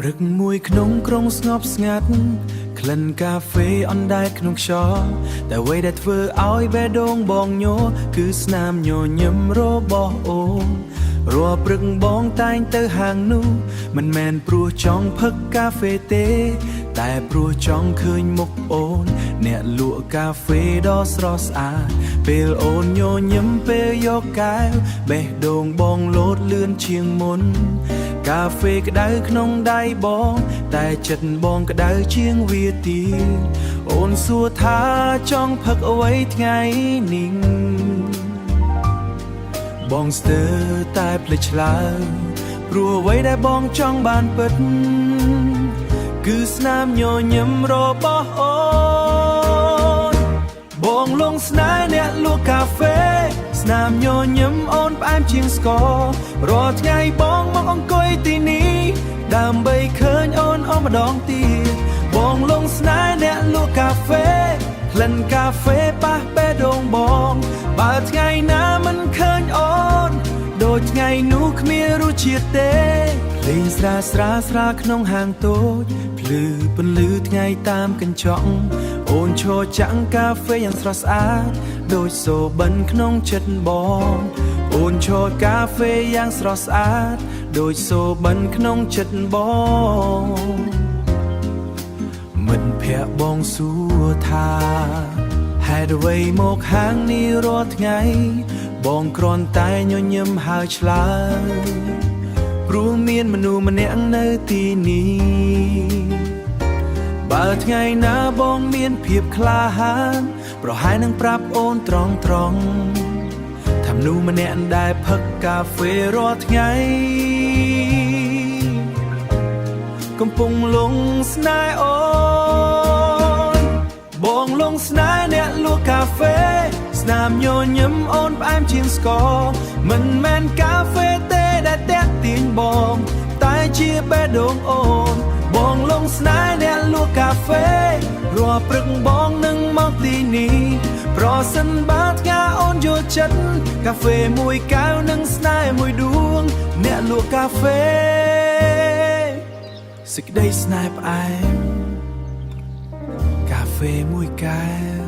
ព្រឹកមួយក្នុងក្រុងស្ងប់ស្ងាត់ក្លិនកាហ្វេអណ្ដែតក្នុងខ្យល់តែអ្វីដែលធ្វើឲ្យបេះដូងបងញ័រគឺស្នាមញញឹមរបស់អូនរាល់ព្រឹកបងតែងទៅហាងនោះមិនមែនព្រោះចង់ផឹកកាហ្វេទេតែព្រោះចង់ឃើញមុខអូនអ្នកលក់កាហ្វេដ៏ស្រស់ស្អាតពេលអូនញញឹមពេលយកកែវបេះដូងបងលោតលឿនជាងមុនកាហ្វេក្តៅក្នុងដៃបងតែចិត្តបងក្តៅជាងវាទៀតអូនសួរថាចង់ផឹកអ្វីថ្ងៃនេះបងស្ទើរតែភ្លេចឆ្លើយព្រោះអ្វីដែលបងចង់បានពិតគឺស្នាមញញឹមរបស់អូនបងលងស្នេហ៍អ្នកលក់កាហ្វេស្នាមញញឹមអូនផ្អែមជាងស្កររាល់ថ្ងៃបងមកអង្គុយទីនេះដើម្បីឃើញអូនអស់ម្ដងទៀតបងលងស្នេហ៍អ្នកលក់កាហ្វេក្លិនកាហ្វេប៉ះបេះដូងបងបើថ្ងៃណាមិនឃើញអូនដូចថ្ងៃនោះគ្មានរសជាតិទេលេងស្រាស្រាក្នុងហាងតូចភ្លឺពន្លឺថ្ងៃតាមកញ្ចក់អូនឈរចាំងកាហ្វេយ៉ាងស្រស់ស្អាតដូចសូបិនក្នុងចិត្តបងអូនឈរកាហ្វេយ៉ាងស្រស់ស្អាតដូចសូបិនក្នុងចិត្តបងមិត្តភក្តិបងសួរថាហេតុអ្វីមកហាងនេះរាល់ថ្ងៃបងគ្រាន់តែញញឹមហើយឆ្លើយព្រោះមានមនុស្សម្នាក់នៅទីនេះបើថ្ងៃណាបងមានភាពក្លាហានប្រហែលនឹងប្រាប់អូនត្រង់ថាមនុស្សម្នាក់ដែលផឹកកាហ្វេរាល់ថ្ងៃកំពុងលងស្នេហ៍អូនបងលងស្នេហ៍អ្នកលក់កាហ្វេស្នាមញញឹមអូនផ្អែមជាងស្ករមិនមែនកាហ្វេទេដែលតាក់ទាញបងតែជាបេះដូងអូនបងលងស្នេហ៍អ្នកលក់កាហ្វេរាល់ព្រឹកបងនឹងមកទីនេះប្រសិនបើថ្ងៃអូនយកចិត្តកាហ្វេមួយកែវនិងស្នេហ៍មួយដួងអ្នកលក់កាហ្វេសេចក្តីស្នេហ៍ផ្អែមកាហ្វេមួយកែវ